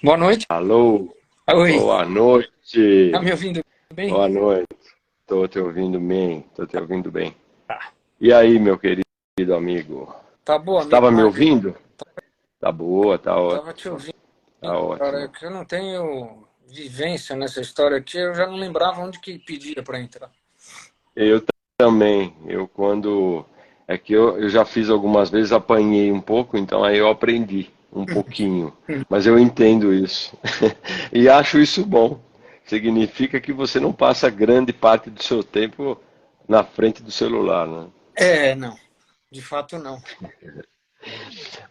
Boa noite. Alô, Oi, boa tá noite. me ouvindo bem? Boa noite. Estou te ouvindo bem, estou te ouvindo bem. Tá. E aí, meu querido amigo? Tá boa a minha Estava me imagem? ouvindo? Tá boa, tá Tava te ótimo, ouvindo, tá cara, é ótimo. que eu não tenho vivência nessa história aqui, eu já não lembrava onde que pedia para entrar. Eu também, é que eu já fiz algumas vezes, apanhei um pouco, então aí eu aprendi um pouquinho. Mas eu entendo isso. E acho isso bom. Significa que você não passa grande parte do seu tempo na frente do celular, né? É, não, de fato não.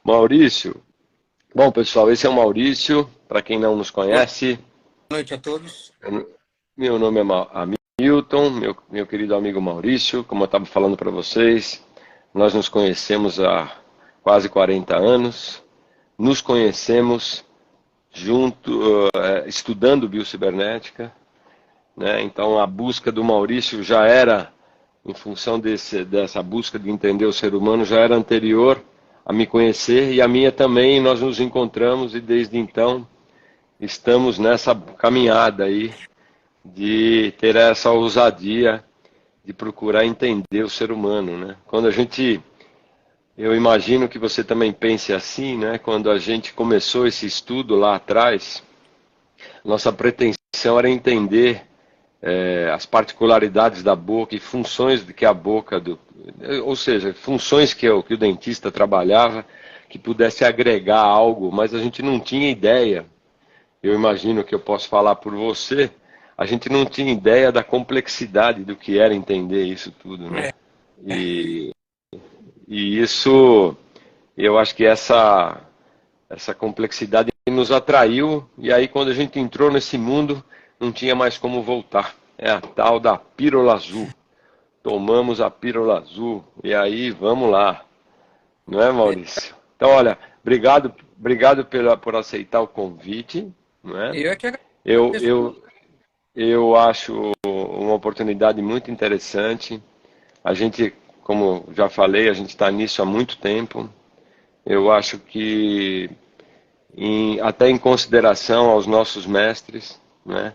Maurício, bom pessoal, esse é o Maurício, para quem não nos Boa conhece, noite a todos. meu nome é Hamilton, meu querido amigo Maurício, como eu estava falando para vocês, nós nos conhecemos há quase 40 anos, nos conhecemos estudando biocibernética, né? Então a busca do Maurício já era, em função dessa busca de entender o ser humano, já era anterior a me conhecer e a minha também, nós nos encontramos e desde então estamos nessa caminhada aí de ter essa ousadia de procurar entender o ser humano, né? Eu imagino que você também pense assim, né? Quando a gente começou esse estudo lá atrás, nossa pretensão era entender as particularidades da boca e funções que a boca ou seja, funções que o dentista trabalhava, que pudesse agregar algo, mas a gente não tinha ideia. Eu imagino que eu posso falar por você, a gente não tinha ideia da complexidade do que era entender isso tudo, né? É, E, e isso, eu acho que essa complexidade nos atraiu, e aí quando a gente entrou nesse mundo, não tinha mais como voltar. É a tal da pílula azul. Tomamos a pílula azul, e aí vamos lá, não é, Maurício? Então, olha, obrigado por aceitar o convite, não é? eu é que Eu, agradeço. eu, eu acho uma oportunidade muito interessante. A gente, como já falei, a gente está nisso há muito tempo. Eu acho que, até em consideração aos nossos mestres, né,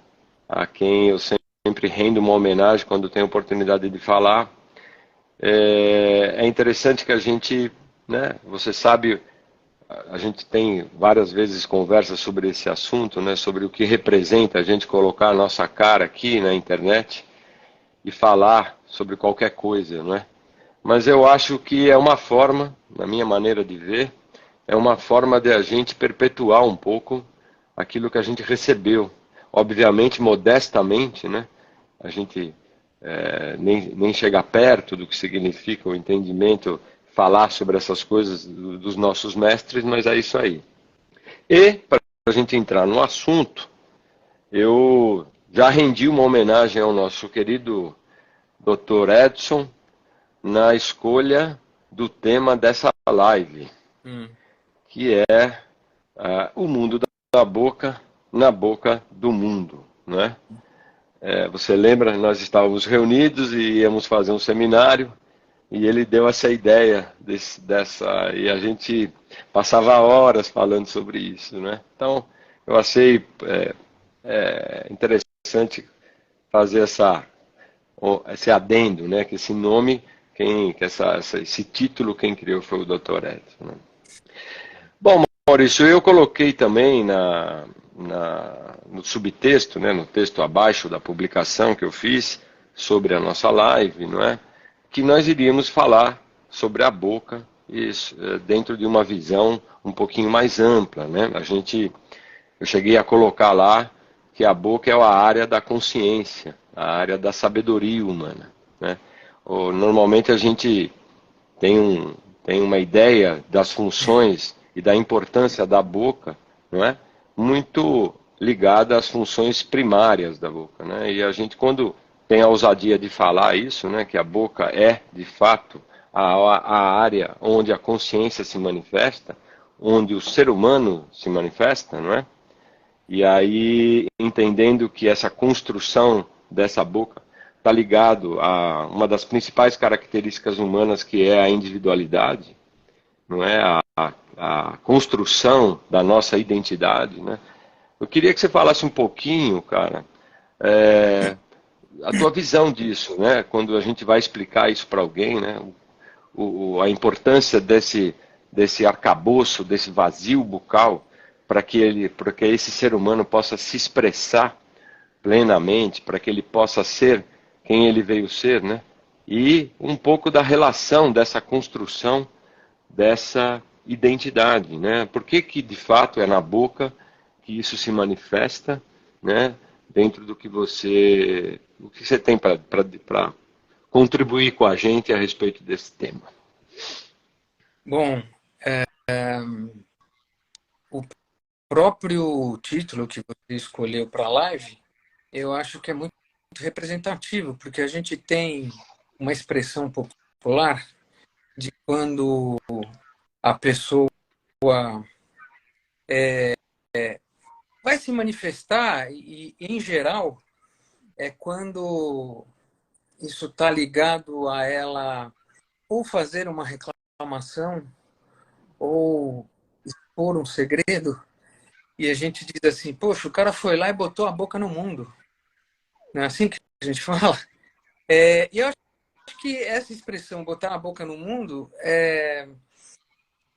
a quem eu sempre rendo uma homenagem quando tenho oportunidade de falar, é interessante que a gente, né, você sabe, a gente tem várias vezes conversas sobre esse assunto, né, sobre o que representa a gente colocar a nossa cara aqui na internet e falar sobre qualquer coisa, não é? Mas eu acho que é uma forma, na minha maneira de ver, é uma forma de a gente perpetuar um pouco aquilo que a gente recebeu. Obviamente, modestamente, né? A gente nem chega perto do que significa o entendimento, falar sobre essas coisas dos nossos mestres, mas é isso aí. E, para a gente entrar no assunto, eu já rendi uma homenagem ao nosso querido Dr. Edson na escolha do tema dessa live, Hum. que é o mundo da boca na boca do mundo, né? Você lembra, nós estávamos reunidos e íamos fazer um seminário e ele deu essa ideia e a gente passava horas falando sobre isso, né? Então, eu achei interessante fazer esse adendo, né? Que esse nome, esse título, quem criou foi o Dr. Edson, né? Bom, Maurício, eu coloquei também no subtexto, né, no texto abaixo da publicação que eu fiz sobre a nossa live, não é? Que nós iríamos falar sobre a boca dentro de uma visão um pouquinho mais ampla, né? Eu cheguei a colocar lá que a boca é a área da consciência, a área da sabedoria humana, né? Normalmente a gente tem, tem uma ideia das funções e da importância da boca, não é? Muito ligada às funções primárias da boca, né? E a gente, quando tem a ousadia de falar isso, né, que a boca é, de fato, a área onde a consciência se manifesta, onde o ser humano se manifesta, não é? E aí, entendendo que essa construção dessa boca está ligado a uma das principais características humanas, que é a individualidade, não é? A construção da nossa identidade, né? Eu queria que você falasse um pouquinho, cara, é, a tua visão disso, né? Quando a gente vai explicar isso para alguém, né? A importância desse arcabouço, desse vazio bucal, para que esse ser humano possa se expressar plenamente, para que ele possa ser quem ele veio ser, né? E um pouco da relação dessa construção dessa identidade, né? Por que que de fato é na boca que isso se manifesta, né? Dentro do que o que você tem para contribuir com a gente a respeito desse tema. Bom, o próprio título que você escolheu para a live, eu acho que é muito representativo, porque a gente tem uma expressão popular de quando a pessoa vai se manifestar, e em geral, é quando isso está ligado a ela ou fazer uma reclamação ou expor um segredo, e a gente diz assim, poxa, o cara foi lá e botou a boca no mundo. Não é assim que a gente fala? E eu acho que essa expressão, botar a boca no mundo,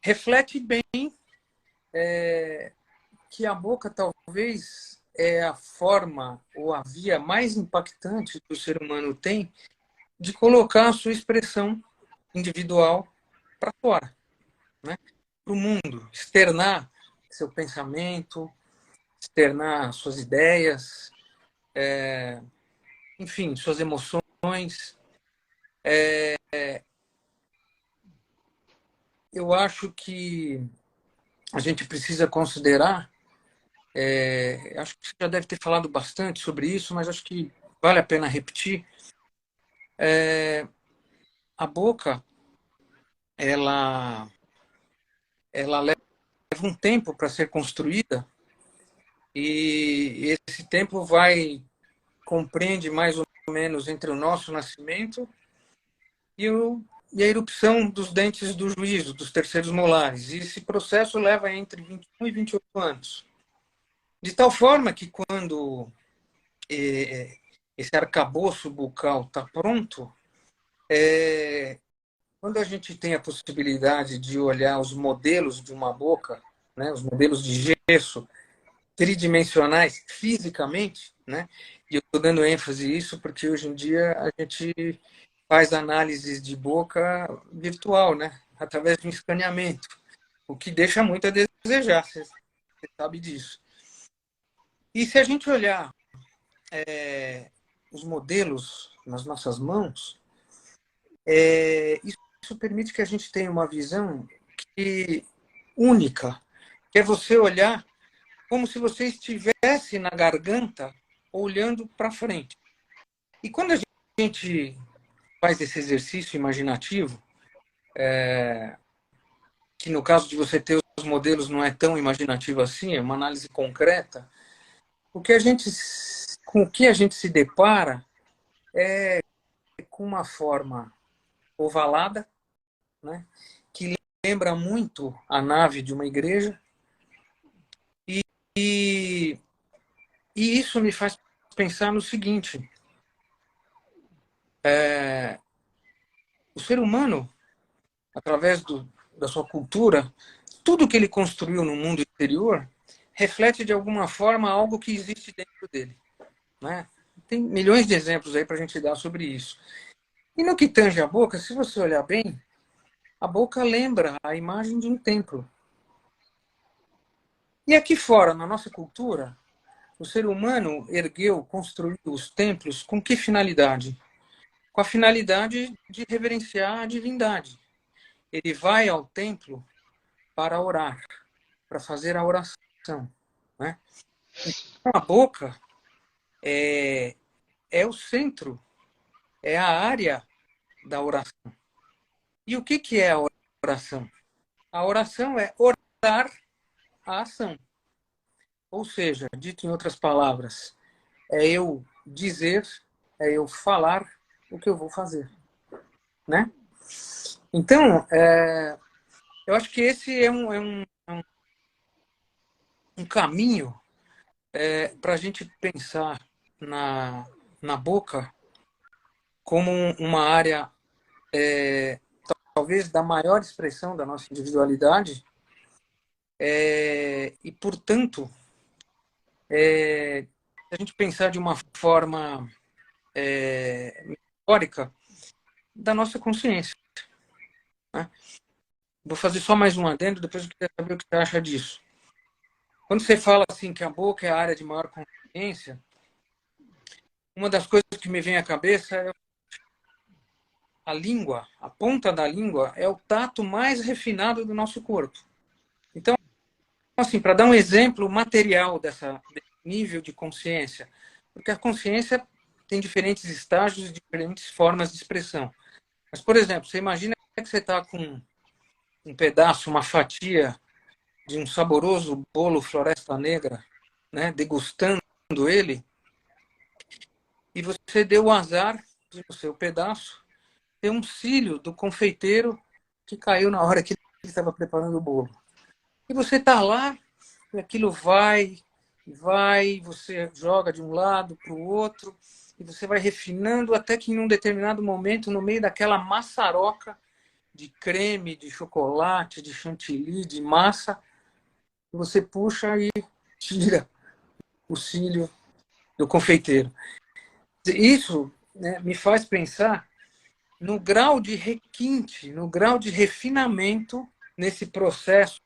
reflete bem que a boca talvez é a forma ou a via mais impactante que o ser humano tem de colocar a sua expressão individual para fora, né? Para o mundo, externar seu pensamento, externar suas ideias, enfim, suas emoções. Eu acho que a gente precisa considerar, acho que você já deve ter falado bastante sobre isso, mas acho que vale a pena repetir. A boca, ela leva um tempo para ser construída, e esse tempo compreende mais ou menos entre o nosso nascimento e, e a erupção dos dentes do juízo, dos terceiros molares. E esse processo leva entre 21 e 28 anos. De tal forma que quando esse arcabouço bucal está pronto, quando a gente tem a possibilidade de olhar os modelos de uma boca, né, os modelos de gesso tridimensionais fisicamente, né, e eu estou dando ênfase a isso porque hoje em dia a gente faz análises de boca virtual, né, através de um escaneamento, o que deixa muito a desejar, você sabe disso. E se a gente olhar os modelos nas nossas mãos, isso permite que a gente tenha uma visão única, que é você olhar como se você estivesse na garganta olhando para frente. E quando a gente faz esse exercício imaginativo, que no caso de você ter os modelos não é tão imaginativo assim, é uma análise concreta, com o que a gente se depara é com uma forma ovalada, né, que lembra muito a nave de uma igreja, e, e isso me faz pensar no seguinte: o ser humano, através da sua cultura, tudo que ele construiu no mundo exterior reflete de alguma forma algo que existe dentro dele, né? Tem milhões de exemplos aí para a gente dar sobre isso. E no que tange a boca, se você olhar bem, a boca lembra a imagem de um templo. E aqui fora, na nossa cultura, o ser humano construiu os templos com que finalidade? Com a finalidade de reverenciar a divindade. Ele vai ao templo para orar, para fazer a oração, né? Então, a boca é o centro, é a área da oração. E o que é a oração? A oração é orar a ação. Ou seja, dito em outras palavras, é eu dizer, é eu falar o que eu vou fazer, né? Então, eu acho que esse é um caminho para a gente pensar na boca como uma área, talvez, da maior expressão da nossa individualidade, e, portanto, se a gente pensar de uma forma metafórica, da nossa consciência, né? Vou fazer só mais um adendo, depois eu queria saber o que você acha disso. Quando você fala assim que a boca é a área de maior consciência, uma das coisas que me vem à cabeça é a língua, a ponta da língua é o tato mais refinado do nosso corpo. Então, assim, para dar um exemplo material desse nível de consciência, porque a consciência tem diferentes estágios e diferentes formas de expressão. Mas, por exemplo, você imagina que você está com um pedaço, uma fatia de um saboroso bolo Floresta Negra, né, degustando ele, e você deu o azar de, no seu pedaço, ter um cílio do confeiteiro que caiu na hora que ele estava preparando o bolo. E você está lá, e aquilo vai, você joga de um lado para o outro, e você vai refinando até que em um determinado momento, no meio daquela maçaroca de creme, de chocolate, de chantilly, de massa, você puxa e tira o cílio do confeiteiro. Isso, né, me faz pensar no grau de requinte, no grau de refinamento nesse processo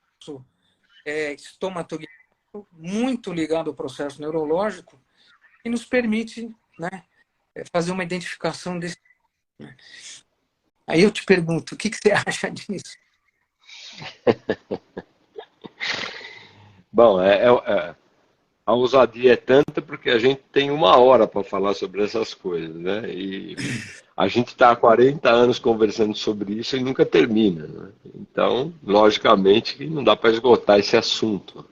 estomatognático, muito ligado ao processo neurológico, que nos permite, né, fazer uma identificação desse. Né? Aí eu te pergunto, o que você acha disso? Bom, a ousadia é tanta porque a gente tem uma hora para falar sobre essas coisas, né? E a gente está há 40 anos conversando sobre isso e nunca termina, né? Então, logicamente, que não dá para esgotar esse assunto.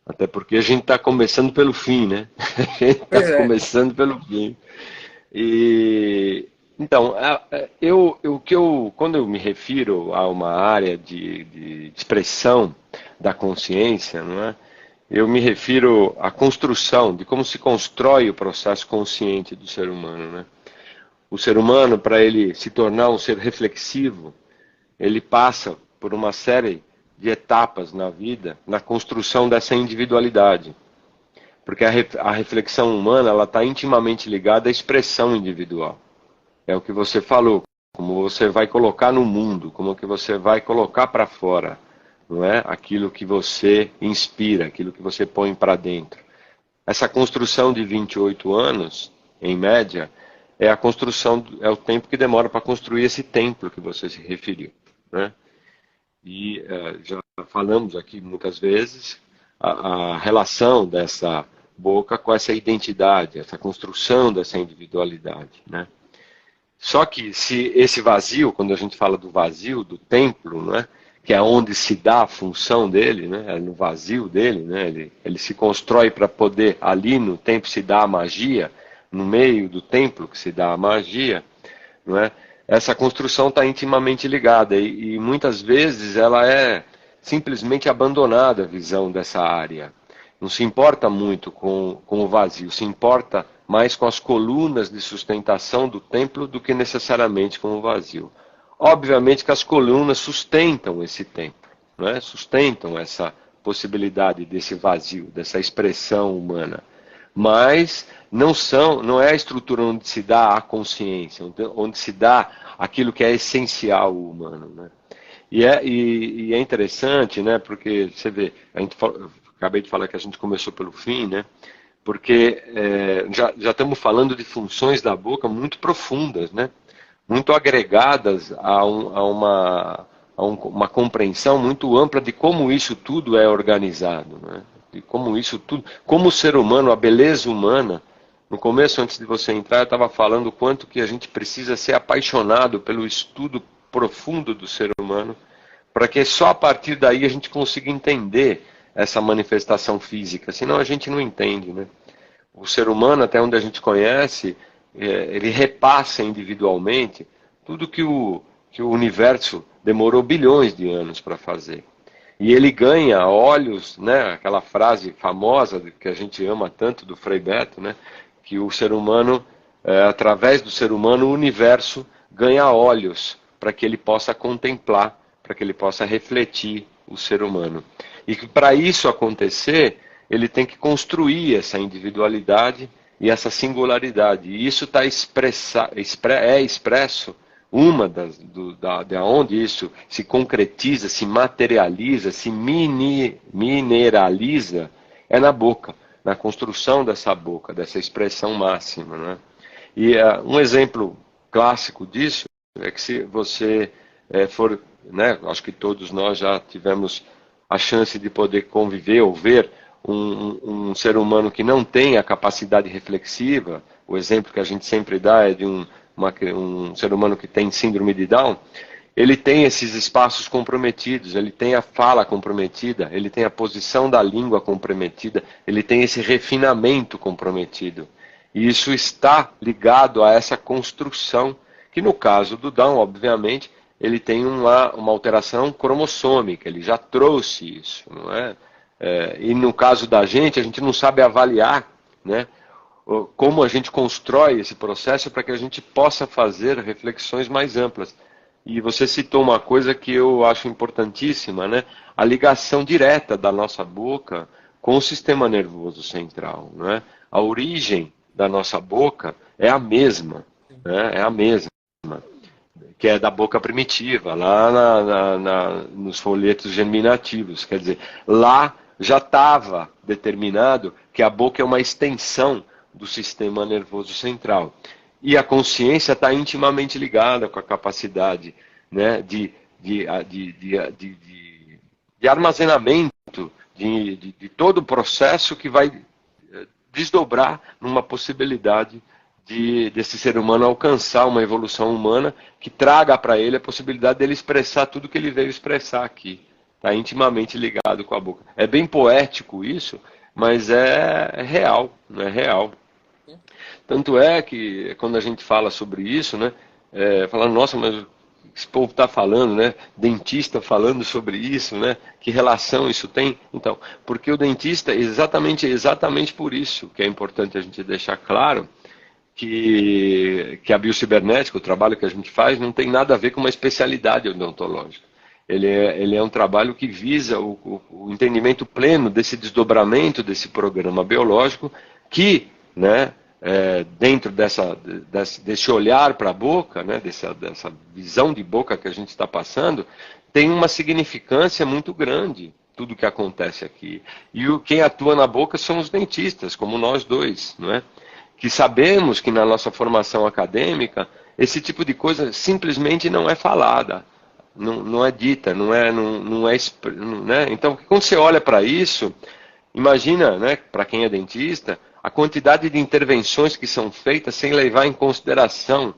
Até porque a gente está começando pelo fim, né? A gente está Pois é. começando pelo fim. E então, quando eu me refiro a uma área de expressão da consciência, não é? Eu me refiro à construção, de como se constrói o processo consciente do ser humano, né? O ser humano, para ele se tornar um ser reflexivo, ele passa por uma série de etapas na vida, na construção dessa individualidade. Porque a reflexão humana ela está intimamente ligada à expressão individual. É o que você falou, como você vai colocar no mundo, como que você vai colocar para fora, não é? Aquilo que você inspira, aquilo que você põe para dentro. Essa construção de 28 anos, em média, é a construção, é o tempo que demora para construir esse templo que você se referiu, né? E já falamos aqui muitas vezes a relação dessa boca com essa identidade, essa construção dessa individualidade, né? Só que se esse vazio, quando a gente fala do vazio, do templo, né, que é onde se dá a função dele, né, é no vazio dele, né, ele se constrói para poder, ali no templo se dá a magia, no meio do templo que se dá a magia, não é? Essa construção está intimamente ligada e muitas vezes ela é simplesmente abandonada a visão dessa área. Não se importa muito com o vazio, se importa mais com as colunas de sustentação do templo do que necessariamente com o vazio. Obviamente que as colunas sustentam esse templo, né? Sustentam essa possibilidade desse vazio, dessa expressão humana. Mas não é a estrutura onde se dá a consciência, onde se dá aquilo que é essencial humano, né? E é interessante, né? Porque você vê, acabei de falar que a gente começou pelo fim, né? Porque já estamos falando de funções da boca muito profundas, né? Muito agregadas uma compreensão muito ampla de como isso tudo é organizado, né? De como isso tudo, como o ser humano, a beleza humana. No começo, antes de você entrar, eu estava falando o quanto que a gente precisa ser apaixonado pelo estudo profundo do ser humano, para que só a partir daí a gente consiga entender essa manifestação física, senão a gente não entende, né? O ser humano, até onde a gente conhece, ele repassa individualmente tudo que o universo demorou bilhões de anos para fazer. E ele ganha olhos, né? Aquela frase famosa que a gente ama tanto do Frei Beto, né? Que o ser humano, através do ser humano, o universo ganha olhos para que ele possa contemplar, para que ele possa refletir o ser humano. E que para isso acontecer, ele tem que construir essa individualidade e essa singularidade. E isso está expresso, uma de onde isso se concretiza, se materializa, se mineraliza, é na boca, na construção dessa boca, dessa expressão máxima, né? E um exemplo clássico disso é que se você for, né, acho que todos nós já tivemos a chance de poder conviver ou ver um ser humano que não tem a capacidade reflexiva. O exemplo que a gente sempre dá é de um ser humano que tem síndrome de Down. Ele tem esses espaços comprometidos, ele tem a fala comprometida, ele tem a posição da língua comprometida, ele tem esse refinamento comprometido. E isso está ligado a essa construção, que no caso do Down, obviamente, ele tem uma alteração cromossômica, ele já trouxe isso, não é? E no caso da gente, a gente não sabe avaliar, né, como a gente constrói esse processo para que a gente possa fazer reflexões mais amplas. E você citou uma coisa que eu acho importantíssima, né? A ligação direta da nossa boca com o sistema nervoso central, né? A origem da nossa boca é a mesma, né? É a mesma, que é da boca primitiva, lá nos folhetos germinativos. Quer dizer, lá já estava determinado que a boca é uma extensão do sistema nervoso central. E a consciência está intimamente ligada com a capacidade, né, de armazenamento de todo o processo que vai desdobrar numa possibilidade desse ser humano alcançar uma evolução humana que traga para ele a possibilidade dele expressar tudo que ele veio expressar aqui. Está intimamente ligado com a boca. É bem poético isso, mas é real, é real. Tanto é que quando a gente fala sobre isso, né, falando, nossa, mas esse povo está falando, né, dentista falando sobre isso, né, que relação isso tem? Então, porque o dentista, exatamente por isso que é importante a gente deixar claro que a biocibernética, o trabalho que a gente faz, não tem nada a ver com uma especialidade odontológica. Ele é um trabalho que visa o entendimento pleno desse desdobramento desse programa biológico que, né, dentro desse olhar para a boca, né, dessa visão de boca que a gente está passando, tem uma significância muito grande, tudo que acontece aqui. E quem atua na boca são os dentistas, como nós dois, não é? Que sabemos que na nossa formação acadêmica, esse tipo de coisa simplesmente não é falada, não é dita, não é, né? Então, quando você olha para isso, imagina, né, para quem é dentista, a quantidade de intervenções que são feitas sem levar em consideração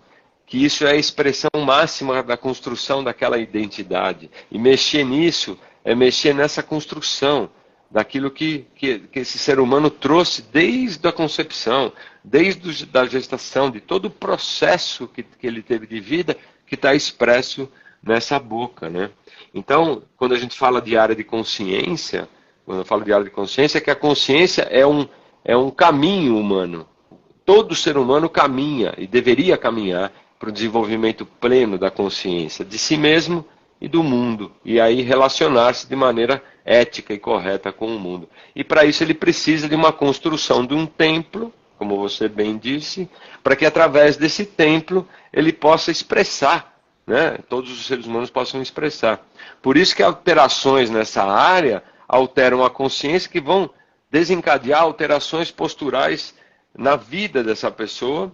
que isso é a expressão máxima da construção daquela identidade. E mexer nisso é mexer nessa construção daquilo que esse ser humano trouxe desde a concepção, desde a gestação, de todo o processo que ele teve de vida, que está expresso nessa boca, né? Então, quando a gente fala de área de consciência, quando eu falo de área de consciência, é que a consciência é um caminho humano. Todo ser humano caminha e deveria caminhar para o desenvolvimento pleno da consciência de si mesmo e do mundo. E aí relacionar-se de maneira ética e correta com o mundo. E para isso ele precisa de uma construção de um templo, como você bem disse, para que através desse templo ele possa expressar, né? Todos os seres humanos possam expressar. Por isso que alterações nessa área alteram a consciência, que vão desencadear alterações posturais na vida dessa pessoa,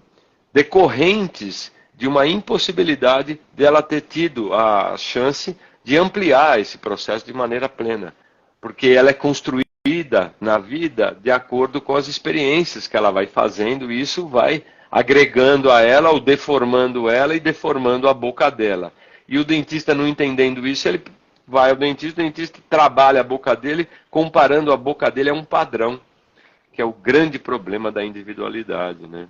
decorrentes de uma impossibilidade dela ter tido a chance de ampliar esse processo de maneira plena. Porque ela é construída na vida de acordo com as experiências que ela vai fazendo, e isso vai agregando a ela ou deformando ela e deformando a boca dela. E o dentista, não entendendo isso, ele vai ao dentista, o dentista trabalha a boca dele, comparando a boca dele a um padrão, que é o grande problema da individualidade, né?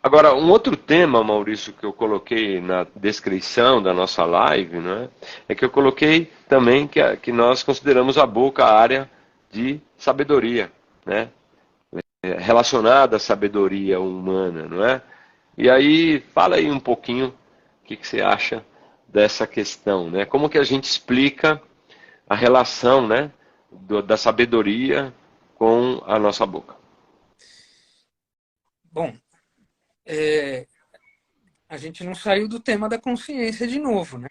Agora, um outro tema, Maurício, que eu coloquei na descrição da nossa live, né, é que eu coloquei também que nós consideramos a boca a área de sabedoria, né, relacionada à sabedoria humana, não é? E aí, fala aí um pouquinho o que você acha dessa questão, né? Como que a gente explica a relação, né, da sabedoria com a nossa boca? Bom, a gente não saiu do tema da consciência de novo, né?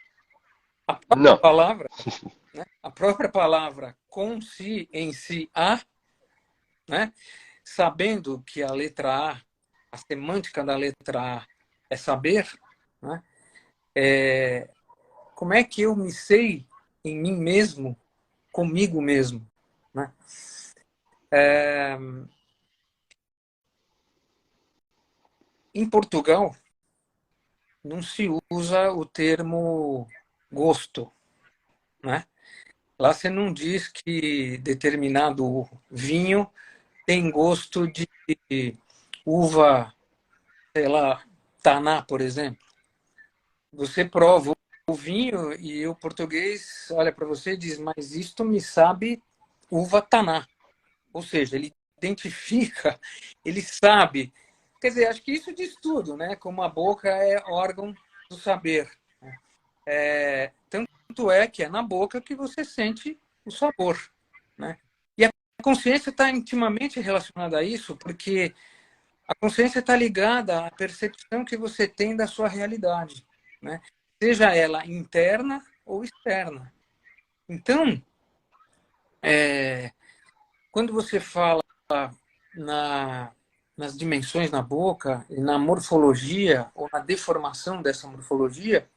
A própria Não. palavra, né? A própria palavra conscienciar, né? Sabendo que a letra a semântica da letra A é saber, né? Como é que eu me sei em mim mesmo, comigo mesmo, né? Em Portugal, não se usa o termo gosto, né? Lá você não diz que determinado vinho tem gosto de uva, sei lá, taná, por exemplo. Você prova o vinho e o português olha para você e diz, mas isto me sabe uva taná. Ou seja, ele identifica, ele sabe. Quer dizer, acho que isso diz tudo, né? Como a boca é órgão do saber. Tanto é que é na boca que você sente o sabor, né? E a consciência está intimamente relacionada a isso, porque a consciência está ligada à percepção que você tem da sua realidade, né? Seja ela interna ou externa. Então, quando você fala na, nas dimensões na boca, e na morfologia ou na deformação dessa morfologia,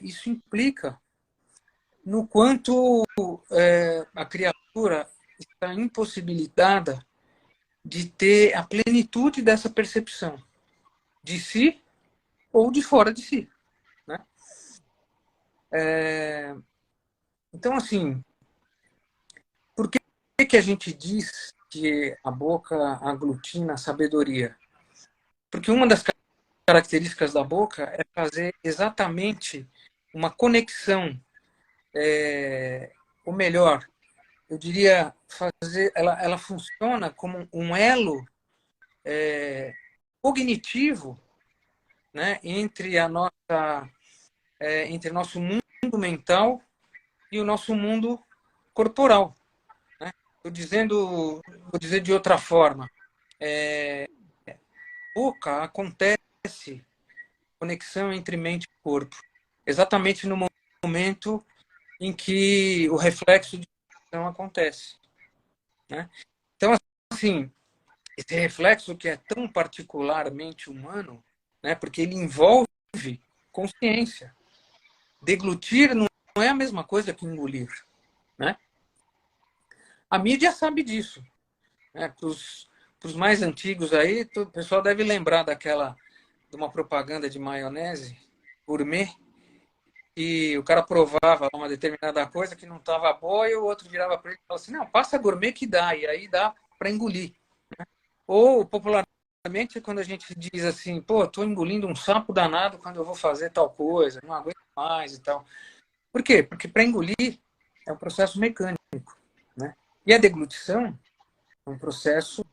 isso implica no quanto a criatura está impossibilitada de ter a plenitude dessa percepção de si ou de fora de si, né? Então, assim, por que a gente diz que a boca aglutina a sabedoria? Porque uma das características da boca é fazer exatamente uma conexão, ou melhor, eu diria fazer, ela funciona como um elo cognitivo, né, entre nosso mundo mental e o nosso mundo corporal, né? Vou dizer de outra forma, boca acontece conexão entre mente e corpo, exatamente no momento em que o reflexo de ação acontece, né? Então, assim, esse reflexo que é tão particularmente humano, né, porque ele envolve consciência. Deglutir não é a mesma coisa que engolir, né? A mídia sabe disso, né? Para os mais antigos aí, o pessoal deve lembrar de uma propaganda de maionese gourmet, e o cara provava uma determinada coisa que não estava boa e o outro virava para ele e falava assim, não, passa gourmet que dá, e aí dá para engolir. Ou, popularmente, quando a gente diz assim, pô, estou engolindo um sapo danado quando eu vou fazer tal coisa, não aguento mais e tal. Por quê? Porque para engolir é um processo mecânico, né? E a deglutição é um processo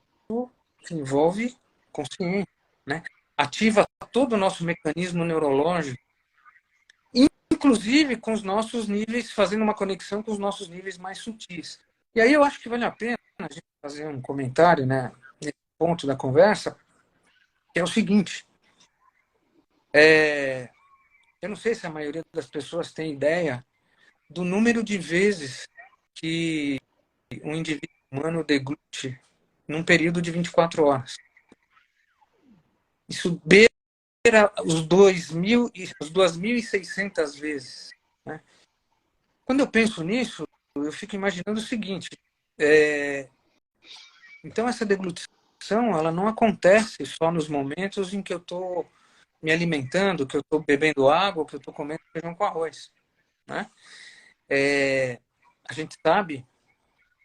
que envolve consciência, né? Ativa todo o nosso mecanismo neurológico, inclusive com os nossos níveis, fazendo uma conexão com os nossos níveis mais sutis. E aí eu acho que vale a pena a gente fazer um comentário, né, nesse ponto da conversa, que é o seguinte: eu não sei se a maioria das pessoas tem ideia do número de vezes que um indivíduo humano deglute num período de 24 horas. Isso beira os 2.600 vezes, né? Quando eu penso nisso, eu fico imaginando o seguinte: então essa deglutição ela não acontece só nos momentos em que eu estou me alimentando, que eu estou bebendo água, que eu estou comendo feijão com arroz, né? A gente sabe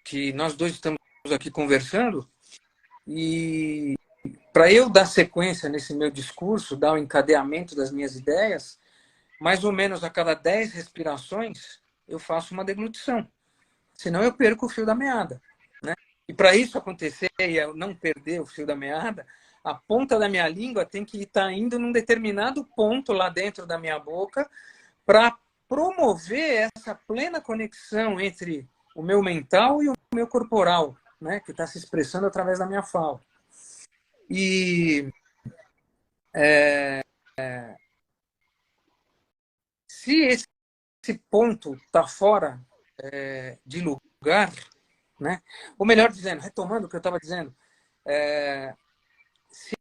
que nós dois estamos aqui conversando e para eu dar sequência nesse meu discurso, dar o encadeamento das minhas ideias, mais ou menos a cada 10 respirações, eu faço uma deglutição. Senão eu perco o fio da meada. Né? E para isso acontecer e eu não perder o fio da meada, a ponta da minha língua tem que estar indo num determinado ponto lá dentro da minha boca para promover essa plena conexão entre o meu mental e o meu corporal, né? Que está se expressando através da minha fala. E se esse ponto está fora de lugar, né? Ou melhor dizendo, retomando o que eu estava dizendo, se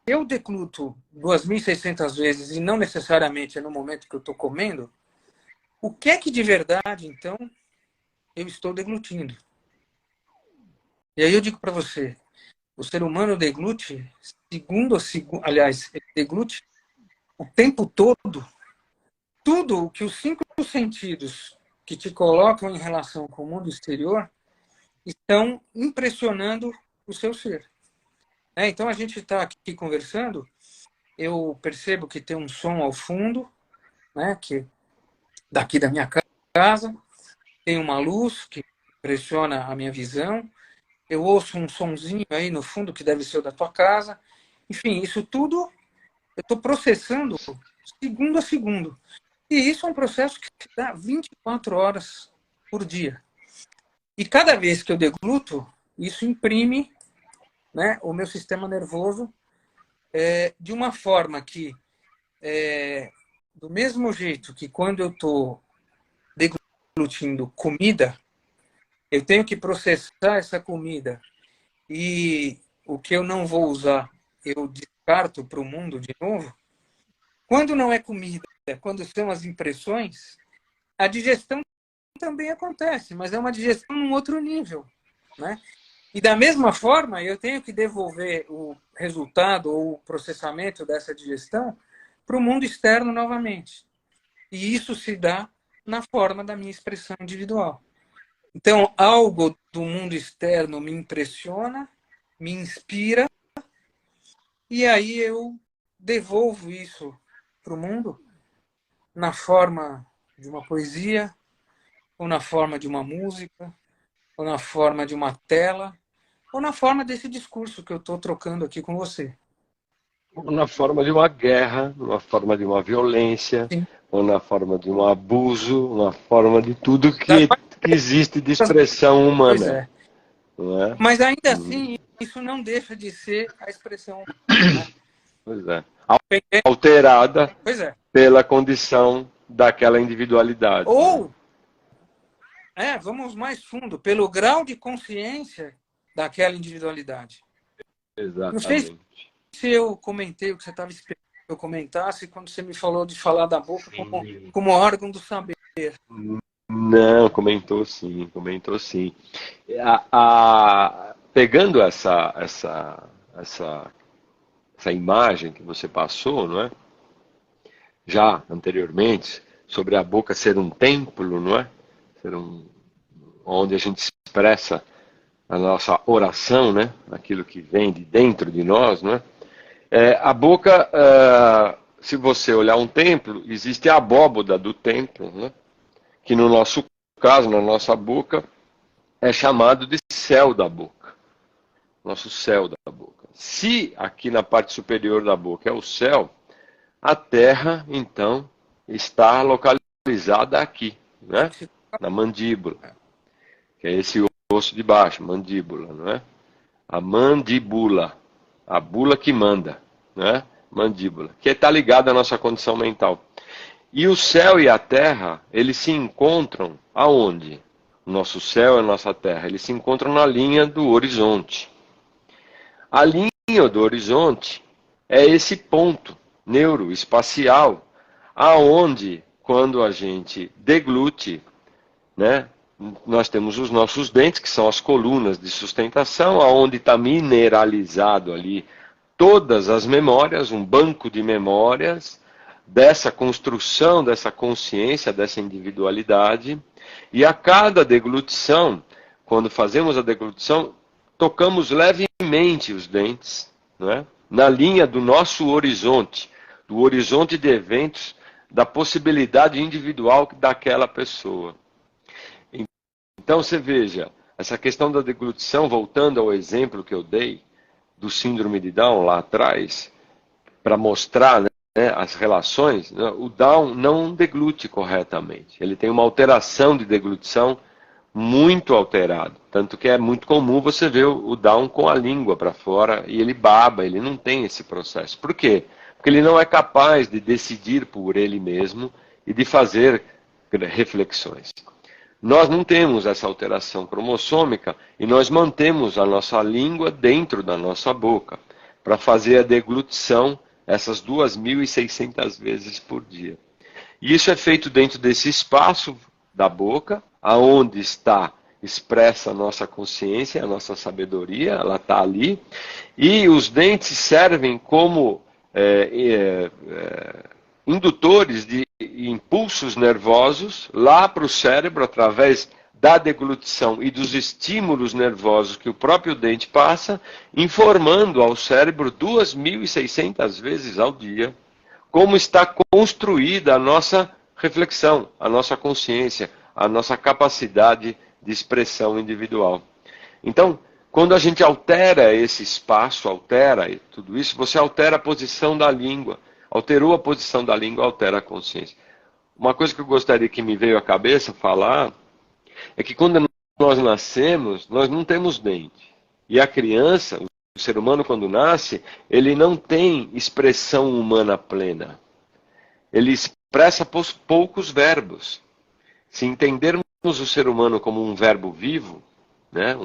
eu decluto 2.600 vezes e não necessariamente é no momento que eu estou comendo, o que é que de verdade, então, eu estou deglutindo? E aí eu digo para você, o ser humano deglute, aliás, ele deglute o tempo todo, tudo o que os 5 sentidos que te colocam em relação com o mundo exterior estão impressionando o seu ser. Então a gente está aqui conversando, eu percebo que tem um som ao fundo, né, que daqui da minha casa, tem uma luz que impressiona a minha visão, eu ouço um sonzinho aí no fundo que deve ser o da tua casa. Enfim, isso tudo eu estou processando segundo a segundo. E isso é um processo que dá 24 horas por dia. E cada vez que eu degluto, isso imprime, né, o meu sistema nervoso de uma forma que, do mesmo jeito que quando eu estou deglutindo comida, eu tenho que processar essa comida e o que eu não vou usar, eu descarto para o mundo de novo. Quando não é comida, quando são as impressões, a digestão também acontece, mas é uma digestão num outro nível, né? E da mesma forma, eu tenho que devolver o resultado ou o processamento dessa digestão para o mundo externo novamente. E isso se dá na forma da minha expressão individual. Então, algo do mundo externo me impressiona, me inspira, e aí eu devolvo isso para o mundo na forma de uma poesia, ou na forma de uma música, ou na forma de uma tela, ou na forma desse discurso que eu estou trocando aqui com você. Ou na forma de uma guerra, na forma de uma violência, Sim. ou na forma de um abuso, na forma de tudo que existe de expressão Pois humana. é. Não é? Mas ainda assim, isso não deixa de ser a expressão humana. Né? Pois é. Alterada Pois é. pela condição daquela individualidade. Ou, vamos mais fundo, pelo grau de consciência daquela individualidade. Não sei Exatamente. se eu comentei o que você estava esperando que eu comentasse quando você me falou de falar da boca como órgão do saber. Não, comentou sim, comentou sim. Pegando essa imagem que você passou, não é? Já anteriormente, sobre a boca ser um templo, não é? Ser onde a gente expressa a nossa oração, né? Aquilo que vem de dentro de nós, não é? A boca, se você olhar um templo, existe a abóboda do templo, né? Que no nosso caso, na nossa boca, é chamado de céu da boca. Nosso céu da boca. Se aqui na parte superior da boca é o céu, a terra, então, está localizada aqui, né? Na mandíbula, que é esse osso de baixo, mandíbula, não é? A mandíbula, a bula que manda, né? Mandíbula, que está ligada à nossa condição mental. E o céu e a terra, eles se encontram aonde? O nosso céu e a nossa terra, eles se encontram na linha do horizonte. A linha do horizonte é esse ponto neuroespacial, aonde, quando a gente deglute, né, nós temos os nossos dentes, que são as colunas de sustentação, aonde está mineralizado ali todas as memórias, um banco de memórias, dessa construção, dessa consciência, dessa individualidade. E a cada deglutição, quando fazemos a deglutição, tocamos levemente os dentes, não é? Na linha do nosso horizonte, do horizonte de eventos, da possibilidade individual daquela pessoa. Então você veja, essa questão da deglutição, voltando ao exemplo que eu dei do síndrome de Down lá atrás, para mostrar, né, as relações, né, o Down não deglute corretamente. Ele tem uma alteração de deglutição muito alterada. Tanto que é muito comum você ver o Down com a língua para fora e ele baba, ele não tem esse processo. Por quê? Porque ele não é capaz de decidir por ele mesmo e de fazer reflexões. Nós não temos essa alteração cromossômica e nós mantemos a nossa língua dentro da nossa boca para fazer a deglutição essas 2.600 vezes por dia. E isso é feito dentro desse espaço da boca, aonde está expressa a nossa consciência, a nossa sabedoria, ela está ali, e os dentes servem como indutores de impulsos nervosos lá para o cérebro, através da deglutição e dos estímulos nervosos que o próprio dente passa, informando ao cérebro 2.600 vezes ao dia como está construída a nossa reflexão, a nossa consciência, a nossa capacidade de expressão individual. Então, quando a gente altera esse espaço, altera tudo isso, você altera a posição da língua. Alterou a posição da língua, altera a consciência. Uma coisa que eu gostaria que me veio à cabeça falar é que quando nós nascemos, nós não temos dente. E a criança, o ser humano quando nasce, ele não tem expressão humana plena. Ele expressa poucos verbos. Se entendermos o ser humano como um verbo vivo, né,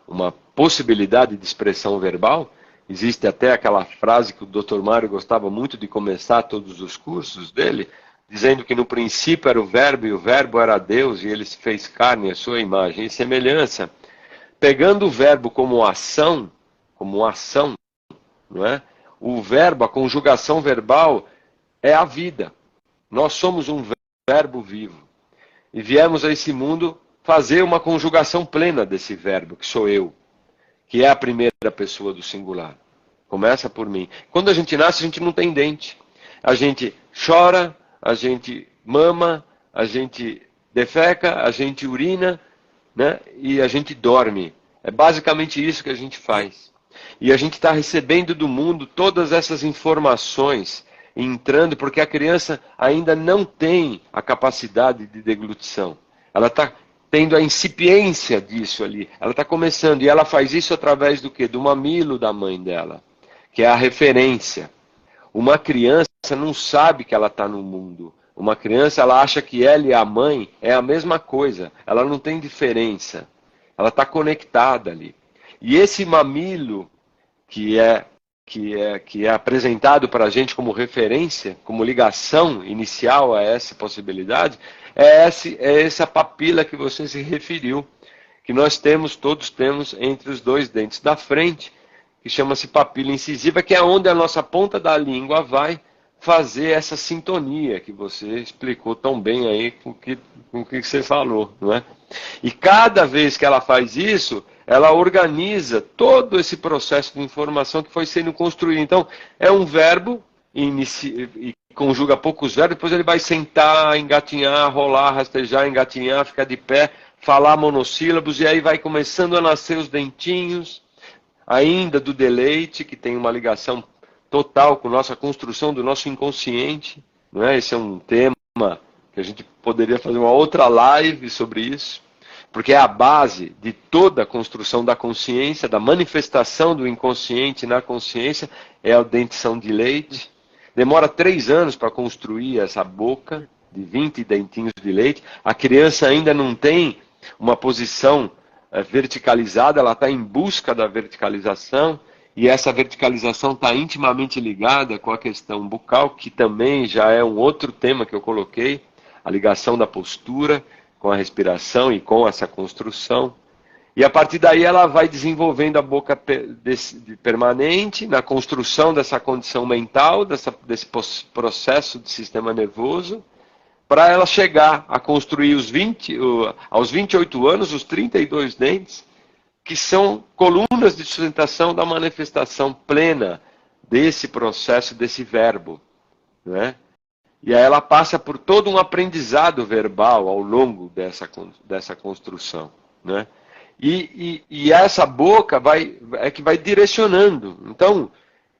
uma possibilidade de expressão verbal, existe até aquela frase que o Dr. Mário gostava muito de começar todos os cursos dele, dizendo que no princípio era o verbo e o verbo era Deus e ele se fez carne, a sua imagem e semelhança. Pegando o verbo como ação, não é? O verbo, a conjugação verbal é a vida. Nós somos um verbo vivo. E viemos a esse mundo fazer uma conjugação plena desse verbo, que sou eu, que é a primeira pessoa do singular. Começa por mim. Quando a gente nasce, a gente não tem dente. A gente chora, a gente mama, a gente defeca, a gente urina, né? E a gente dorme. É basicamente isso que a gente faz. E a gente está recebendo do mundo todas essas informações, entrando, porque a criança ainda não tem a capacidade de deglutição. Ela está tendo a incipiência disso ali. Ela está começando, e ela faz isso através do quê? Do mamilo da mãe dela, que é a referência. Uma criança não sabe que ela está no mundo. Uma criança, ela acha que ela e a mãe é a mesma coisa. Ela não tem diferença. Ela está conectada ali. E esse mamilo que é apresentado para a gente como referência, como ligação inicial a essa possibilidade, é essa papila que você se referiu, que nós temos, todos temos, entre os dois dentes da frente, que chama-se papila incisiva, que é onde a nossa ponta da língua vai fazer essa sintonia que você explicou tão bem aí com o que você falou, não é? E cada vez que ela faz isso, ela organiza todo esse processo de informação que foi sendo construído. Então, é um verbo, e conjuga poucos verbos, depois ele vai sentar, engatinhar, rolar, rastejar, engatinhar, ficar de pé, falar monossílabos, e aí vai começando a nascer os dentinhos, ainda do deleite, que tem uma ligação total com nossa construção do nosso inconsciente. Não é? Esse é um tema que a gente poderia fazer uma outra live sobre isso, porque é a base de toda a construção da consciência, da manifestação do inconsciente na consciência, é a dentição de leite. Demora 3 anos para construir essa boca de 20 dentinhos de leite. A criança ainda não tem uma posição verticalizada, ela está em busca da verticalização, e essa verticalização está intimamente ligada com a questão bucal, que também já é um outro tema que eu coloquei, a ligação da postura com a respiração e com essa construção. E a partir daí ela vai desenvolvendo a boca permanente, na construção dessa condição mental, desse processo de sistema nervoso, para ela chegar a construir aos 28 anos, os 32 dentes, que são colunas de sustentação da manifestação plena desse processo, desse verbo, né? E aí ela passa por todo um aprendizado verbal ao longo dessa construção, né? E essa boca é que vai direcionando. Então,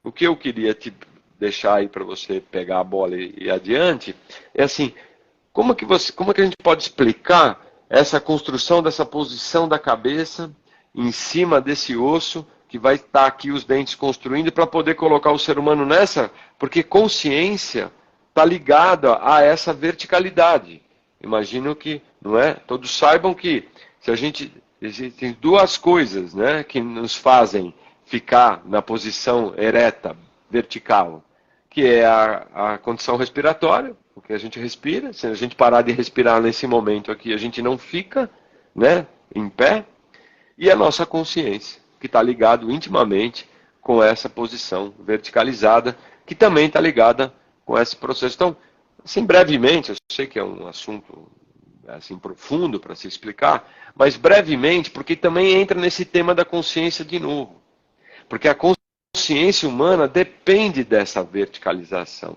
o que eu queria te deixar aí para você pegar a bola e ir adiante é assim, como que a gente pode explicar essa construção dessa posição da cabeça em cima desse osso que vai estar aqui os dentes construindo para poder colocar o ser humano nessa, porque consciência está ligada a essa verticalidade. Imagino que, não é? Todos saibam que se a gente existem duas coisas, né, que nos fazem ficar na posição ereta, vertical, que é a condição respiratória, porque a gente respira. Se a gente parar de respirar nesse momento aqui, a gente não fica, né, em pé. E a nossa consciência, que está ligado intimamente com essa posição verticalizada, que também está ligada com esse processo. Então, assim, brevemente, eu sei que é um assunto assim profundo para se explicar, mas brevemente, porque também entra nesse tema da consciência de novo. Porque a consciência humana depende dessa verticalização,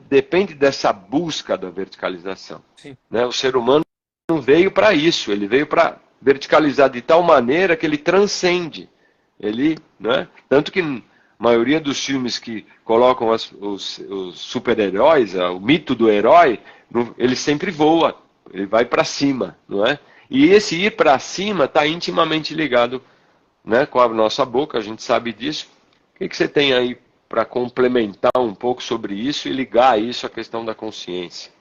depende dessa busca da verticalização. Né? O ser humano não veio para isso, ele veio para verticalizar de tal maneira que ele transcende. Ele, né? Tanto que a maioria dos filmes que colocam os super-heróis, o mito do herói, ele sempre voa, ele vai para cima, não é? E esse ir para cima está intimamente ligado, né, com a nossa boca, a gente sabe disso. O que você tem aí para complementar um pouco sobre isso e ligar isso à questão da consciência?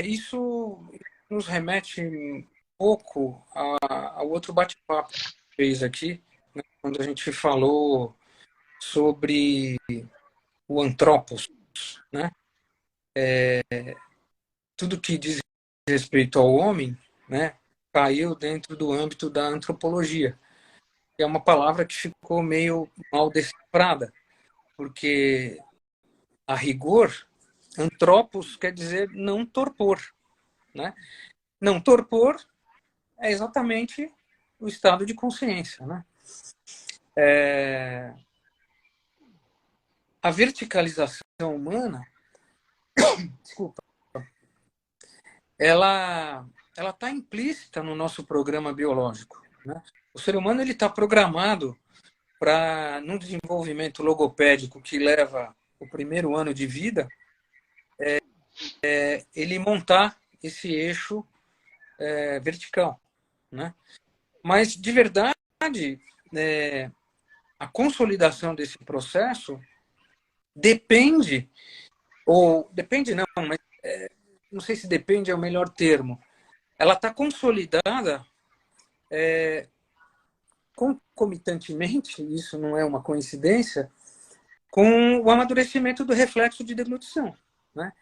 Isso nos remete um pouco ao outro bate-papo que a gente fez aqui, né, quando a gente falou sobre o antropos, né? Tudo que diz respeito ao homem, né, caiu dentro do âmbito da antropologia. É uma palavra que ficou meio mal decifrada, porque, a rigor, antropos quer dizer não torpor, né? Não torpor é exatamente o estado de consciência, né? A verticalização humana, desculpa, ela está implícita no nosso programa biológico, né? O ser humano ele está programado para, num desenvolvimento logopédico que leva o primeiro ano de vida, ele montar esse eixo vertical, né? Mas, de verdade, a consolidação desse processo depende, ou depende não, mas não sei se depende é o melhor termo, ela está consolidada concomitantemente, isso não é uma coincidência, com o amadurecimento do reflexo de deglutição, né?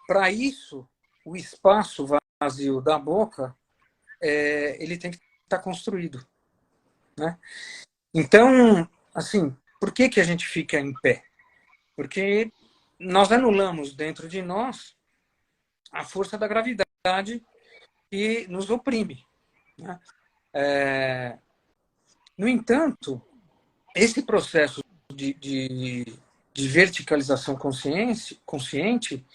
Para isso, o espaço vazio da boca ele tem que estar construído, né? Então, assim, por que a gente fica em pé? Porque nós anulamos dentro de nós a força da gravidade que nos oprime, né? No entanto, esse processo de verticalização consciente,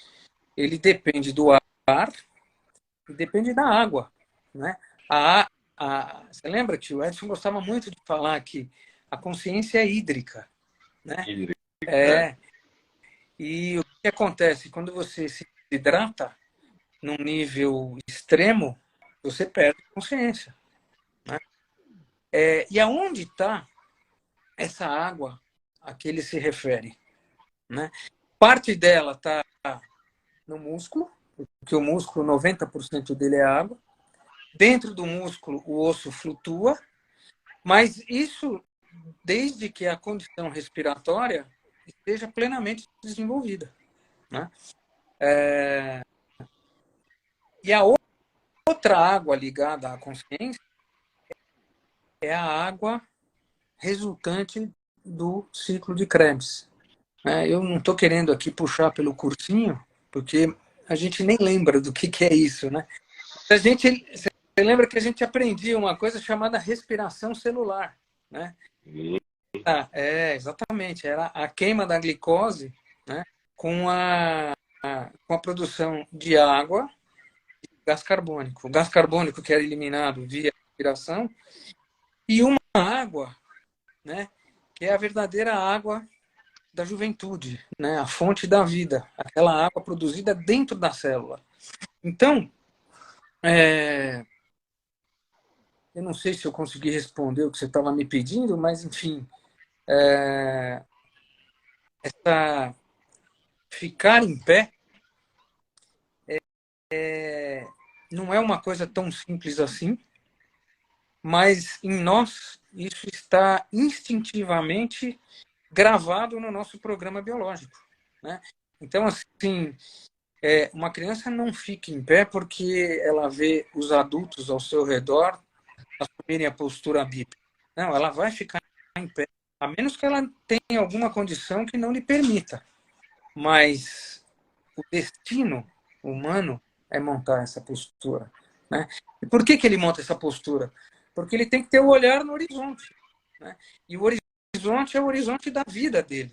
ele depende do ar e depende da água, né? Você lembra que o Edson gostava muito de falar que a consciência é hídrica, né? Hídrica, né? E o que acontece quando você se hidrata num nível extremo, você perde a consciência, né? E aonde está essa água a que ele se refere, né? Parte dela está no músculo, porque o músculo, 90% dele é água. Dentro do músculo, o osso flutua, mas isso desde que a condição respiratória esteja plenamente desenvolvida, né? E a outra água ligada à consciência é a água resultante do ciclo de Krebs. Eu não estou querendo aqui puxar pelo cursinho, porque a gente nem lembra do que é isso, né? Você lembra que a gente aprendia uma coisa chamada respiração celular, né? Exatamente. Era a queima da glicose, né, com a produção de água e gás carbônico. O gás carbônico que era eliminado via respiração e uma água, né, que é a verdadeira água da juventude, né, a fonte da vida, aquela água produzida dentro da célula. Então, eu não sei se eu consegui responder o que você estava me pedindo, mas, enfim, ficar em pé não é uma coisa tão simples assim, mas em nós isso está instintivamente gravado no nosso programa biológico, né? Então, assim, uma criança não fica em pé porque ela vê os adultos ao seu redor assumirem a postura bípede. Não, ela vai ficar em pé, a menos que ela tenha alguma condição que não lhe permita. Mas o destino humano é montar essa postura, né? E por que ele monta essa postura? Porque ele tem que ter o olhar no horizonte, né? E o horizonte é o horizonte da vida dele,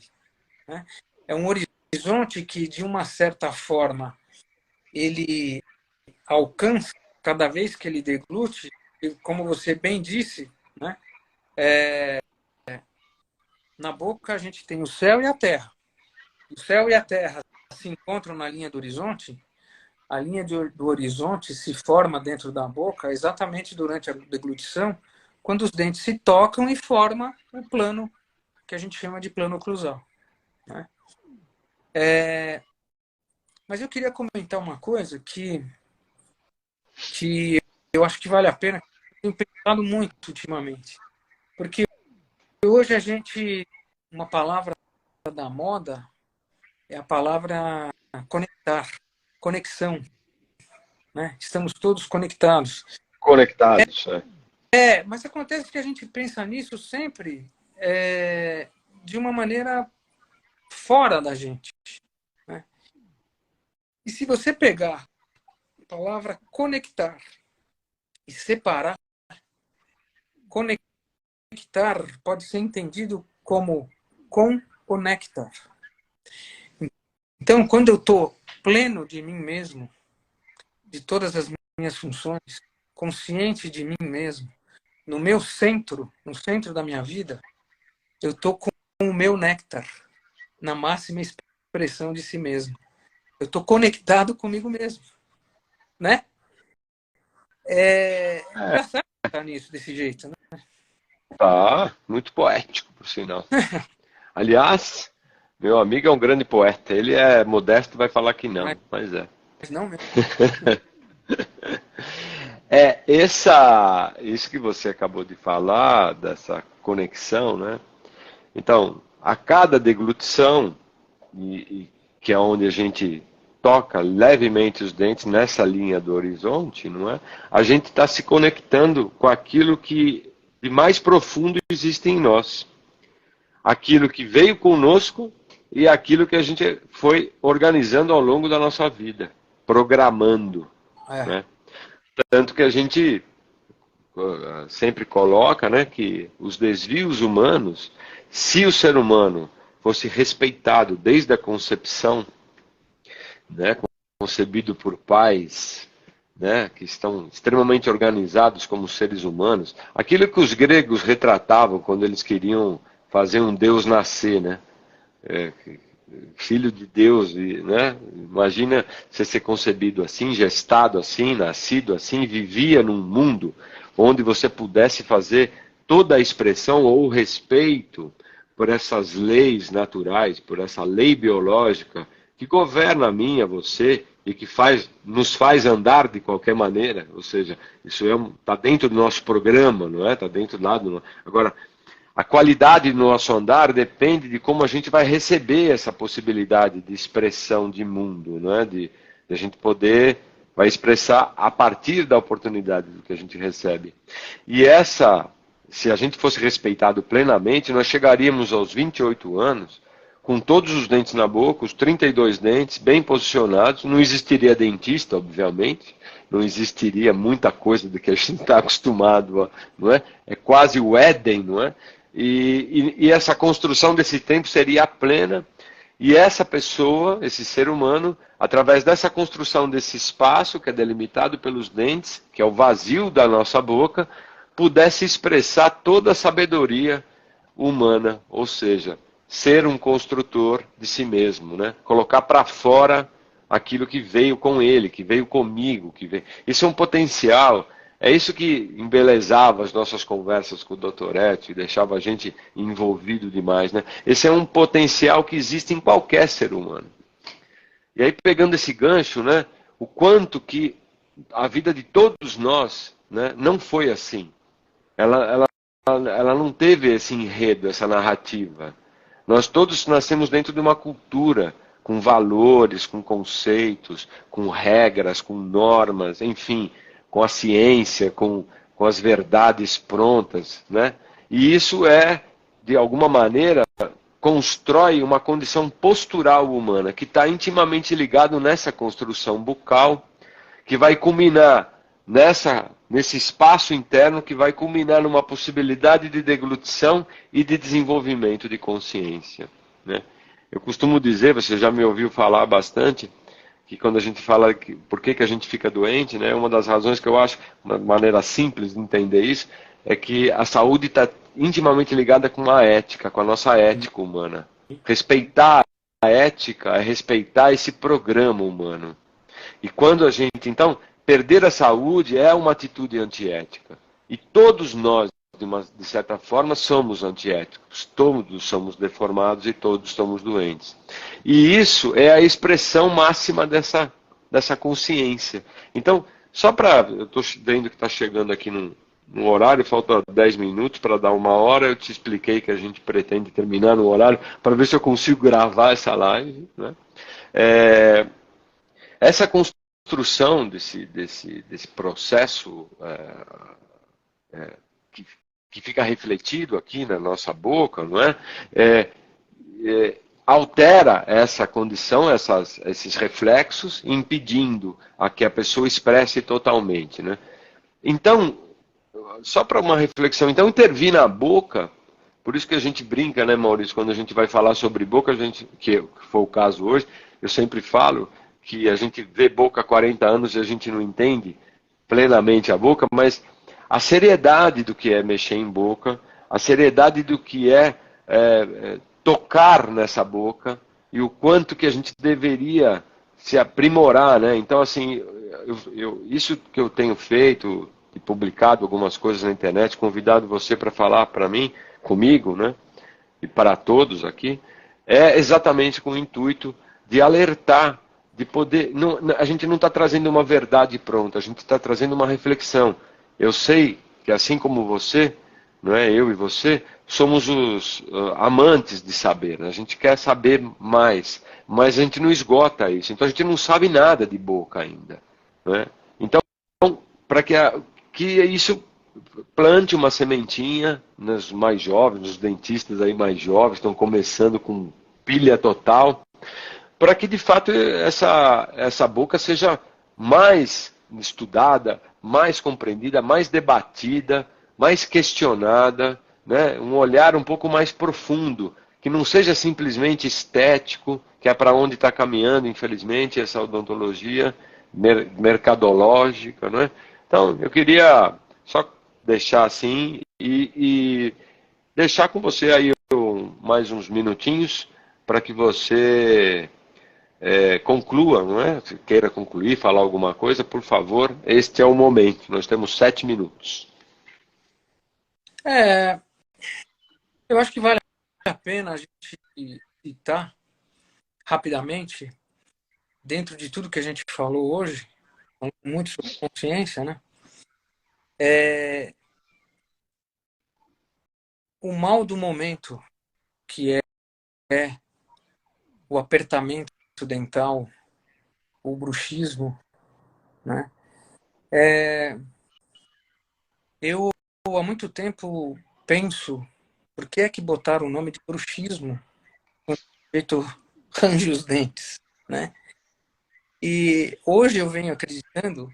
né? É um horizonte que, de uma certa forma, ele alcança cada vez que ele deglute, e como você bem disse, né? Na boca a gente tem o céu e a terra. O céu e a terra se encontram na linha do horizonte. A linha do horizonte se forma dentro da boca exatamente durante a deglutição, quando os dentes se tocam e forma o plano que a gente chama de plano oclusal, né? Mas eu queria comentar uma coisa que eu acho que vale a pena, tenho pensado muito ultimamente. Porque hoje uma palavra da moda é a palavra conectar, conexão, né? Estamos todos conectados. Conectados, Mas acontece que a gente pensa nisso sempre de uma maneira fora da gente, né? E se você pegar a palavra conectar e separar, conectar pode ser entendido como com o néctar. Então, quando eu estou pleno de mim mesmo, de todas as minhas funções, consciente de mim mesmo, no meu centro, no centro da minha vida, eu estou com o meu néctar, na máxima expressão de si mesmo. Eu estou conectado comigo mesmo, né? É engraçado estar nisso, desse jeito, né? Tá, muito poético, por sinal. Aliás, meu amigo é um grande poeta. Ele é modesto e vai falar que não, mas é. Mas não mesmo. Isso que você acabou de falar, dessa conexão, né? Então, a cada deglutição, que é onde a gente toca levemente os dentes nessa linha do horizonte, não é? A gente está se conectando com aquilo que de mais profundo existe em nós. Aquilo que veio conosco e aquilo que a gente foi organizando ao longo da nossa vida, programando, né? Tanto que a gente sempre coloca, né, que os desvios humanos, se o ser humano fosse respeitado desde a concepção, né, concebido por pais, né, que estão extremamente organizados como seres humanos, aquilo que os gregos retratavam quando eles queriam fazer um Deus nascer, né? Filho de Deus, né? Imagina você ser concebido assim, gestado assim, nascido assim, vivia num mundo onde você pudesse fazer toda a expressão ou o respeito por essas leis naturais, por essa lei biológica que governa a mim, a você e que nos faz andar de qualquer maneira. Ou seja, isso está dentro do nosso programa, não é? Está dentro lá do. Agora, a qualidade do nosso andar depende de como a gente vai receber essa possibilidade de expressão de mundo, não é? De a gente poder vai expressar a partir da oportunidade do que a gente recebe. E se a gente fosse respeitado plenamente, nós chegaríamos aos 28 anos com todos os dentes na boca, os 32 dentes, bem posicionados. Não existiria dentista, obviamente. Não existiria muita coisa do que a gente está acostumado, não é? É quase o Éden, não é? E essa construção desse tempo seria plena. E essa pessoa, esse ser humano, através dessa construção desse espaço que é delimitado pelos dentes, que é o vazio da nossa boca, pudesse expressar toda a sabedoria humana, ou seja, ser um construtor de si mesmo, né? Colocar para fora aquilo que veio com ele, que veio comigo, que veio. Isso é um potencial. É isso que embelezava as nossas conversas com o Dr. Etio e deixava a gente envolvido demais, né? Esse é um potencial que existe em qualquer ser humano. E aí, pegando esse gancho, né? O quanto que a vida de todos nós, né, não foi assim. Ela não teve esse enredo, essa narrativa. Nós todos nascemos dentro de uma cultura, com valores, com conceitos, com regras, com normas, enfim, com a ciência, com as verdades prontas, né? E isso de alguma maneira, constrói uma condição postural humana, que está intimamente ligado nessa construção bucal, que vai culminar nesse espaço interno, que vai culminar numa possibilidade de deglutição e de desenvolvimento de consciência, né? Eu costumo dizer, você já me ouviu falar bastante, que quando a gente fala por que a gente fica doente, né, uma das razões que eu acho, uma maneira simples de entender isso, é que a saúde está intimamente ligada com a ética, com a nossa ética humana. Respeitar a ética é respeitar esse programa humano. E quando a gente, então, perder a saúde é uma atitude antiética. E todos nós, de certa forma, somos antiéticos. Todos somos deformados e todos somos doentes. E isso é a expressão máxima dessa consciência. Então, só para... Eu estou vendo que está chegando aqui no horário, falta 10 minutos para dar 1 hora. Eu te expliquei que a gente pretende terminar no horário, para ver se eu consigo gravar essa live, né? Essa construção desse processo que fica refletido aqui na nossa boca, não é? Altera essa condição, esses reflexos, impedindo a que a pessoa expresse totalmente, né? Então, só para uma reflexão, então intervir na boca, por isso que a gente brinca, né, Maurício, quando a gente vai falar sobre boca, que foi o caso hoje, eu sempre falo que a gente vê boca há 40 anos e a gente não entende plenamente a boca, mas a seriedade do que é mexer em boca, a seriedade do que tocar nessa boca e o quanto que a gente deveria se aprimorar, né? Então, assim, isso que eu tenho feito e publicado algumas coisas na internet, convidado você para falar comigo, né? E para todos aqui, é exatamente com o intuito de alertar, de poder... a gente não está trazendo uma verdade pronta, a gente está trazendo uma reflexão. Eu sei que assim como você, não é, eu e você, somos os amantes de saber, né? A gente quer saber mais, mas a gente não esgota isso. Então a gente não sabe nada de boca ainda, não é? Então, para que isso plante uma sementinha nos mais jovens, nos dentistas aí mais jovens, estão começando com pilha total, para que de fato essa boca seja mais estudada, mais compreendida, mais debatida, mais questionada, né? Um olhar um pouco mais profundo, que não seja simplesmente estético, que é para onde está caminhando, infelizmente, essa odontologia mercadológica, não é? Então, eu queria só deixar assim e deixar com você aí mais uns minutinhos para que você conclua, não é? Se queira concluir, falar alguma coisa, por favor, este é o momento. Nós temos 7 minutos. Eu acho que vale a pena a gente citar rapidamente, dentro de tudo que a gente falou hoje, muito sobre consciência, né? O mal do momento, que é o apertamento dental, o bruxismo, né? Eu há muito tempo penso, por que é que botaram o nome de bruxismo feito range os dentes, né? E hoje eu venho acreditando,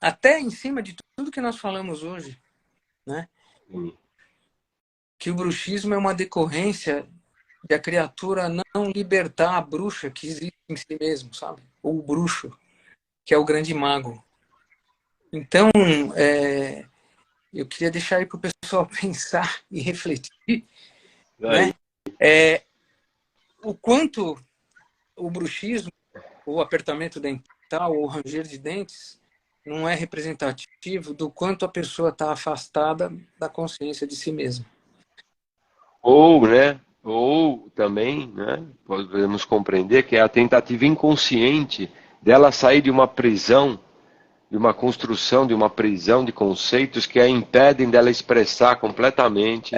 até em cima de tudo que nós falamos hoje, né? Que o bruxismo é uma decorrência de a criatura não libertar a bruxa que existe em si mesmo, sabe? Ou o bruxo, que é o grande mago. Então, eu queria deixar aí para o pessoal pensar e refletir, né? O quanto o bruxismo, o apertamento dental, ou ranger de dentes, não é representativo do quanto a pessoa está afastada da consciência de si mesma. Ou, né? Ou também, né? Podemos compreender que é a tentativa inconsciente dela sair de uma prisão, de uma construção, de uma prisão de conceitos que a impedem dela expressar completamente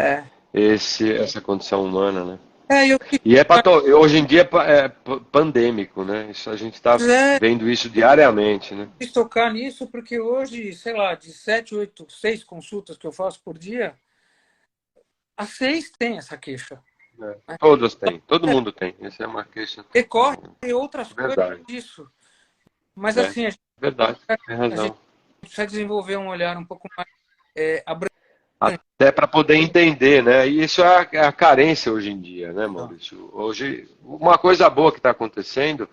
essa condição humana, né? E hoje em dia é pandêmico, né? Isso, a gente está vendo isso diariamente, né? Quis tocar nisso porque hoje, sei lá, de 7, 8, 6 consultas que eu faço por dia, as 6 têm essa queixa. Todas têm, todo mundo tem. Essa é uma queixa. Decorre outras Verdade. coisas disso. Mas assim, verdade, tem razão. A gente precisa desenvolver um olhar um pouco mais abrangente. Até para poder entender, né? E isso é a carência hoje em dia, né, Maurício? Hoje, uma coisa boa que está acontecendo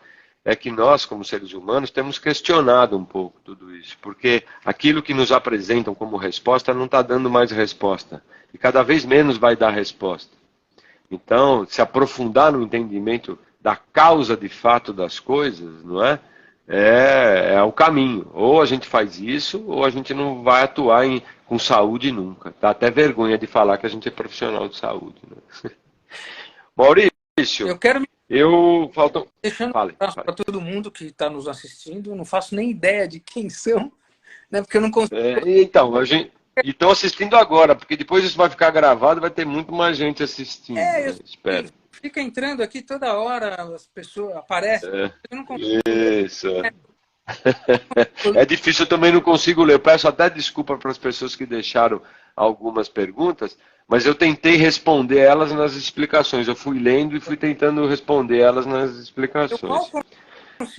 é que nós, como seres humanos, temos questionado um pouco tudo isso, porque aquilo que nos apresentam como resposta não está dando mais resposta, e cada vez menos vai dar resposta. Então, se aprofundar no entendimento da causa de fato das coisas, não é? É o caminho. Ou a gente faz isso, ou a gente não vai atuar com saúde nunca. Dá até vergonha de falar que a gente é profissional de saúde. Né? Maurício, eu quero deixando um abraço para todo mundo que está nos assistindo. Eu não faço nem ideia de quem são, né? Porque eu não consigo. Então, e estão assistindo agora, porque depois isso vai ficar gravado, vai ter muito mais gente assistindo. Né? Espero. Fica entrando aqui toda hora, as pessoas aparecem. Eu não consigo. Isso. É difícil, eu também não consigo ler. Eu peço até desculpa para as pessoas que deixaram algumas perguntas, mas eu tentei responder elas nas explicações. Eu fui lendo e fui tentando responder elas nas explicações.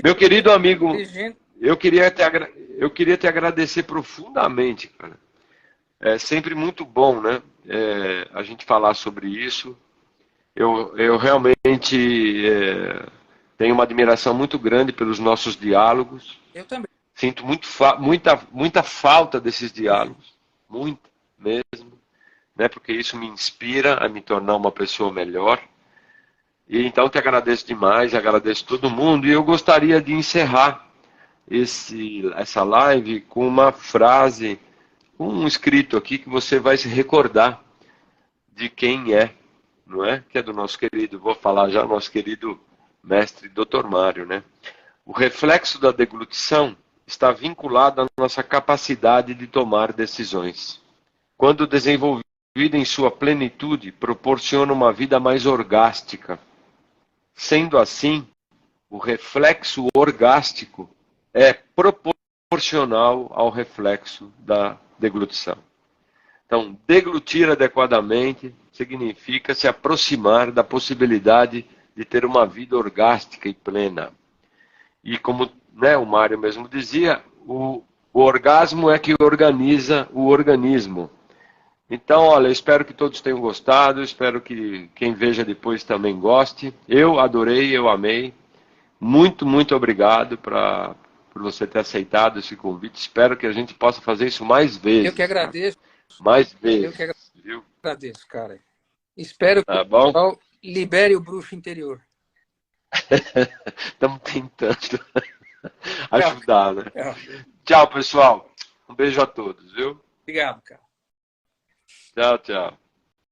Meu querido amigo, eu queria te agradecer profundamente, cara. É sempre muito bom, né? A gente falar sobre isso. Eu realmente tenho uma admiração muito grande pelos nossos diálogos. Eu também. Sinto muita falta desses diálogos. Muita mesmo. Né? Porque isso me inspira a me tornar uma pessoa melhor. E então te agradeço demais, agradeço todo mundo. E eu gostaria de encerrar essa live com uma frase, um escrito aqui que você vai se recordar de quem é. Não é? Que é do nosso querido, vou falar já, nosso querido mestre Dr. Mário, né? O reflexo da deglutição está vinculado à nossa capacidade de tomar decisões. Quando desenvolvida em sua plenitude, proporciona uma vida mais orgástica. Sendo assim, o reflexo orgástico é proporcional ao reflexo da deglutição. Então, deglutir adequadamente significa se aproximar da possibilidade de ter uma vida orgástica e plena. E como o Mário mesmo dizia, o orgasmo é que organiza o organismo. Então, olha, espero que todos tenham gostado, espero que quem veja depois também goste. Eu adorei, eu amei. Muito, muito obrigado por você ter aceitado esse convite. Espero que a gente possa fazer isso mais vezes. Eu que agradeço. Mais vezes. Eu que agradeço, cara. Espero que o pessoal libere o bruxo interior. Estamos tentando ajudar, né? Tchau, pessoal. Um beijo a todos, viu? Obrigado, cara. Tchau, tchau.